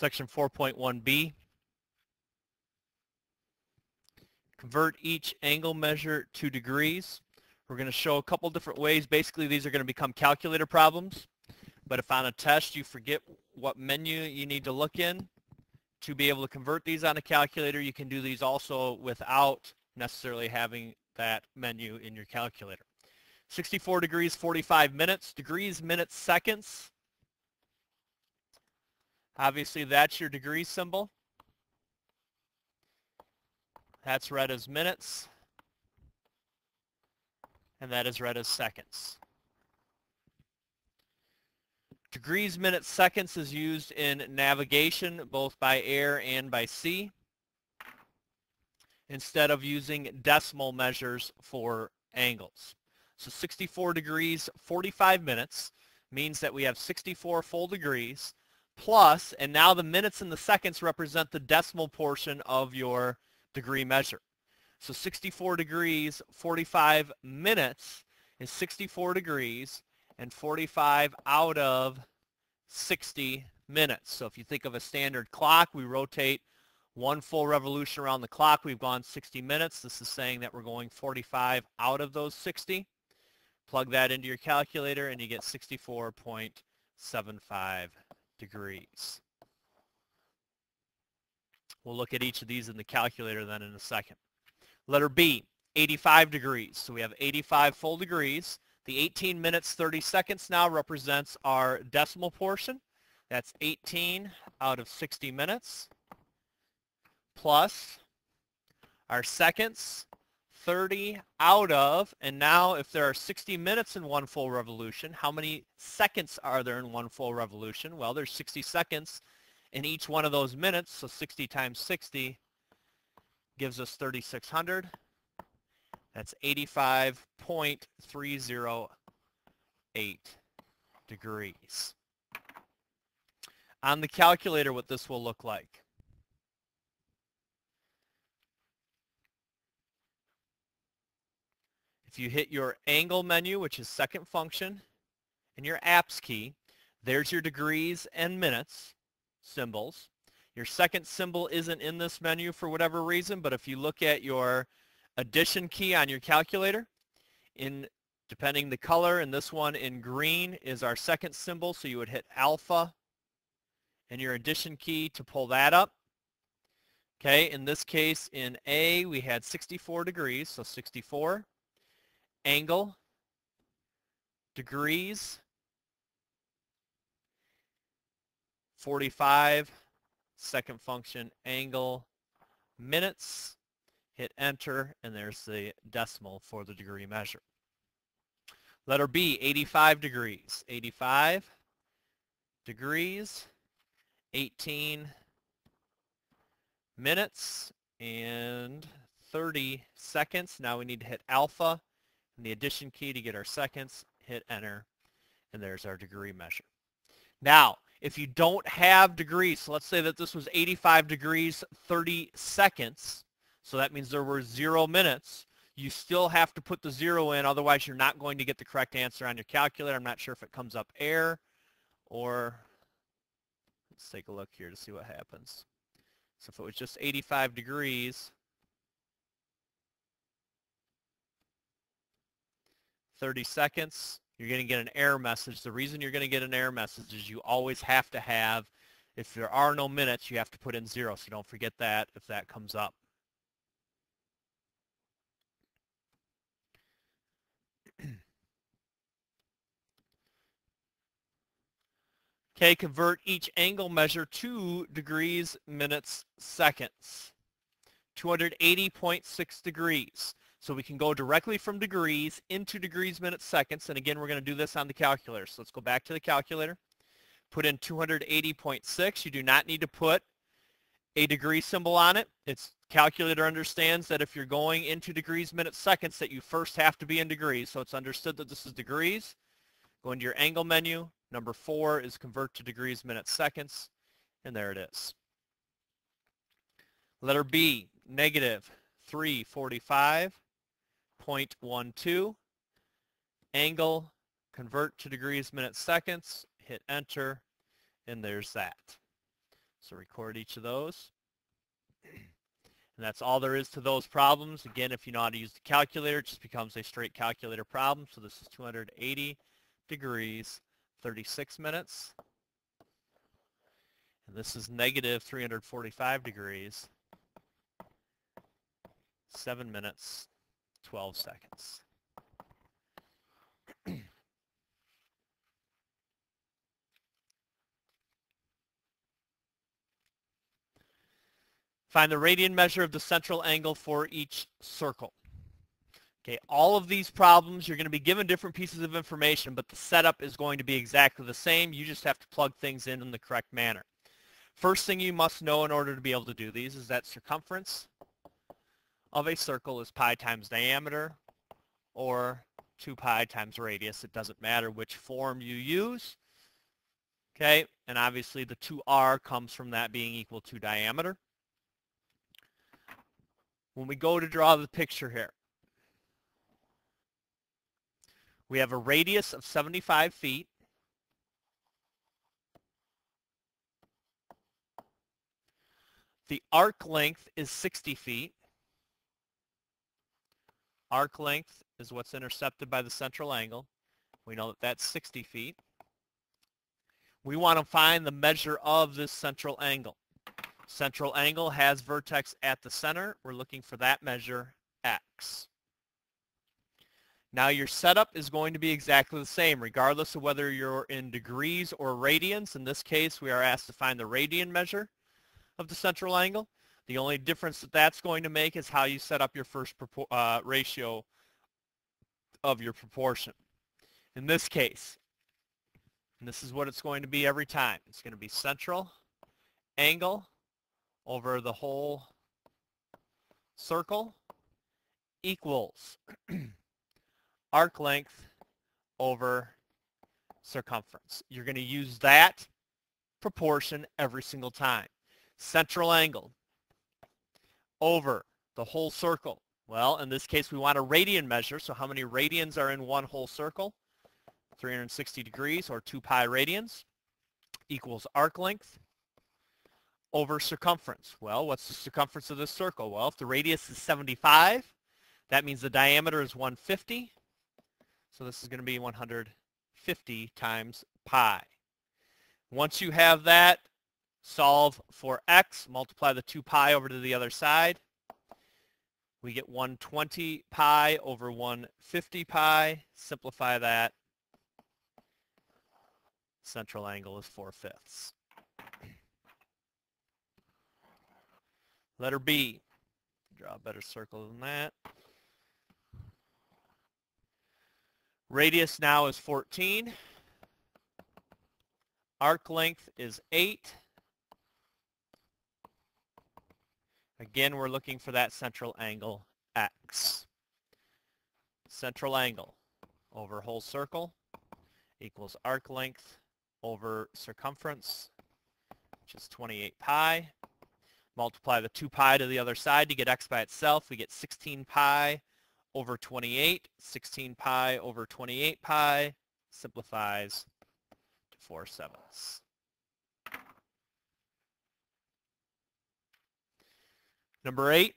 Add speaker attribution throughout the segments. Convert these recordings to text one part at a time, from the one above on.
Speaker 1: Section 4.1b. Convert each angle measure to degrees. We're going to show a couple different ways. Basically, these are going to become calculator problems. But if on a test you forget what menu you need to look in to be able to convert these on a calculator, you can do these also without necessarily having that menu in your calculator. 64 degrees, 45 minutes. Degrees, minutes, seconds. Obviously, that's your degree symbol. That's read as minutes. And that is read as seconds. Degrees, minutes, seconds is used in navigation, both by air and by sea, instead of using decimal measures for angles. So 64 degrees, 45 minutes means that we have 64 full degrees plus, and now the minutes and the seconds represent the decimal portion of your degree measure. So 64 degrees, 45 minutes is 64 degrees and 45 out of 60 minutes. So if you think of a standard clock, we rotate one full revolution around the clock. We've gone 60 minutes. This is saying that we're going 45 out of those 60. Plug that into your calculator and you get 64.75 degrees. We'll look at each of these in the calculator then in a second. Letter B, 85 degrees. So we have 85 full degrees. The 18 minutes, 30 seconds now represents our decimal portion. That's 18 out of 60 minutes plus our seconds, 30 out of, and now if there are 60 minutes in one full revolution, how many seconds are there in one full revolution? Well, there's 60 seconds in each one of those minutes, so 60 times 60 gives us 3,600. That's 85.308 degrees. On the calculator, what this will look like. If you hit your angle menu, which is second function, and your apps key, there's your degrees and minutes symbols. Your second symbol isn't in this menu for whatever reason, but if you look at your addition key on your calculator, depending the color, and this one in green is our second symbol, so you would hit alpha and your addition key to pull that up. Okay, in this case in A we had 64 degrees, so 64. Angle, degrees, 45, second function, angle, minutes, hit enter, and there's the decimal for the degree measure. Letter B, 85 degrees. 85 degrees, 18 minutes, and 30 seconds. Now we need to hit alpha and the addition key to get our seconds, hit enter, and there's our degree measure. Now, if you don't have degrees, so let's say that this was 85 degrees, 30 seconds, so that means there were 0 minutes, you still have to put the 0 in, otherwise you're not going to get the correct answer on your calculator. I'm not sure if it comes up error or, let's take a look here to see what happens. So if it was just 85 degrees, 30 seconds, you're going to get an error message. The reason you're going to get an error message is you always have to have, if there are no minutes, you have to put in 0. So don't forget that if that comes up. Okay, convert each angle measure to degrees, minutes, seconds. 280.6 degrees. So we can go directly from degrees into degrees, minutes, seconds. And again, we're going to do this on the calculator. So let's go back to the calculator. Put in 280.6. You do not need to put a degree symbol on it. Its calculator understands that if you're going into degrees, minutes, seconds, that you first have to be in degrees. So it's understood that this is degrees. Go into your angle menu. Number 4 is convert to degrees, minutes, seconds. And there it is. Letter B, negative 345.12. Angle, convert to degrees, minutes, seconds. Hit enter, and there's that. So record each of those. And that's all there is to those problems. Again, if you know how to use the calculator, it just becomes a straight calculator problem. So this is 280 degrees, 36 minutes. And this is negative 345 degrees, 7 minutes, 12 seconds. Find the radian measure of the central angle for each circle. Okay, all of these problems, you're going to be given different pieces of information, but the setup is going to be exactly the same. You just have to plug things in the correct manner. First thing you must know in order to be able to do these is that circumference of a circle is pi times diameter, or 2 pi times radius. It doesn't matter which form you use. Okay, and obviously the 2r comes from that being equal to diameter. When we go to draw the picture here, we have a radius of 75 feet. The arc length is 60 feet. Arc length is what's intercepted by the central angle. We know that that's 60 feet. We want to find the measure of this central angle. Central angle has vertex at the center. We're looking for that measure, x. Now your setup is going to be exactly the same, regardless of whether you're in degrees or radians. In this case, we are asked to find the radian measure of the central angle. The only difference that that's going to make is how you set up your first ratio of your proportion. In this case, and this is what it's going to be every time, it's going to be central angle over the whole circle equals arc length over circumference. You're going to use that proportion every single time. Central angle over the whole circle. Well, in this case, we want a radian measure. So how many radians are in one whole circle? 360 degrees, or 2 pi radians, equals arc length over circumference. Well, what's the circumference of this circle? Well, if the radius is 75, that means the diameter is 150. So this is going to be 150 times pi. Once you have that, solve for x, multiply the 2 pi over to the other side. We get 120 pi over 150 pi. Simplify that. Central angle is 4/5. Letter B. Draw a better circle than that. Radius now is 14. Arc length is 8. Again, we're looking for that central angle, x. Central angle over whole circle equals arc length over circumference, which is 28 pi. Multiply the 2 pi to the other side to get x by itself. We get 16 pi over 28. 16 pi over 28 pi simplifies to 4/7. Number 8,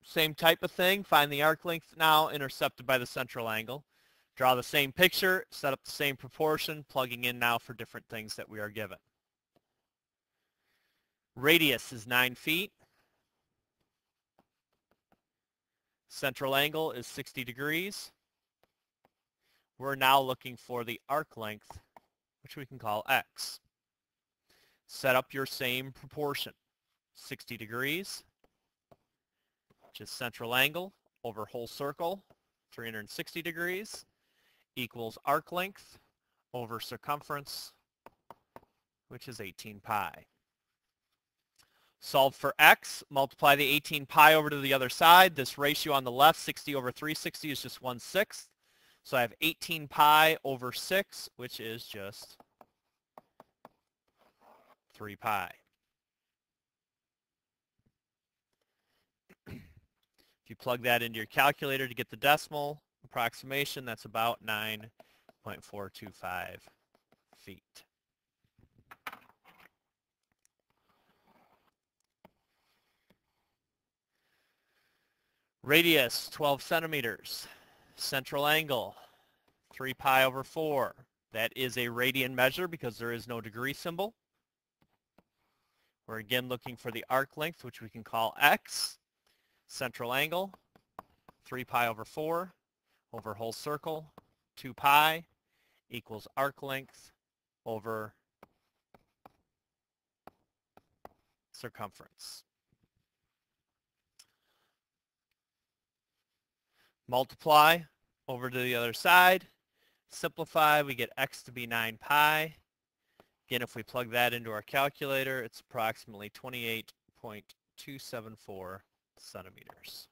Speaker 1: same type of thing. Find the arc length now intercepted by the central angle. Draw the same picture, set up the same proportion, plugging in now for different things that we are given. Radius is 9 feet. Central angle is 60 degrees. We're now looking for the arc length, which we can call x. Set up your same proportion. 60 degrees, which is central angle over whole circle, 360 degrees, equals arc length over circumference, which is 18 pi. Solve for x, multiply the 18 pi over to the other side. This ratio on the left, 60 over 360, is just 1/6. So I have 18 pi over 6, which is just 3 pi. If you plug that into your calculator to get the decimal approximation, that's about 9.425 feet. Radius, 12 centimeters. Central angle, 3 pi over 4. That is a radian measure because there is no degree symbol. We're again looking for the arc length, which we can call x. Central angle, 3 pi over 4 over whole circle, 2 pi equals arc length over circumference. Multiply over to the other side. Simplify, we get x to be 9 pi. Again, if we plug that into our calculator, it's approximately 28.274 centimeters.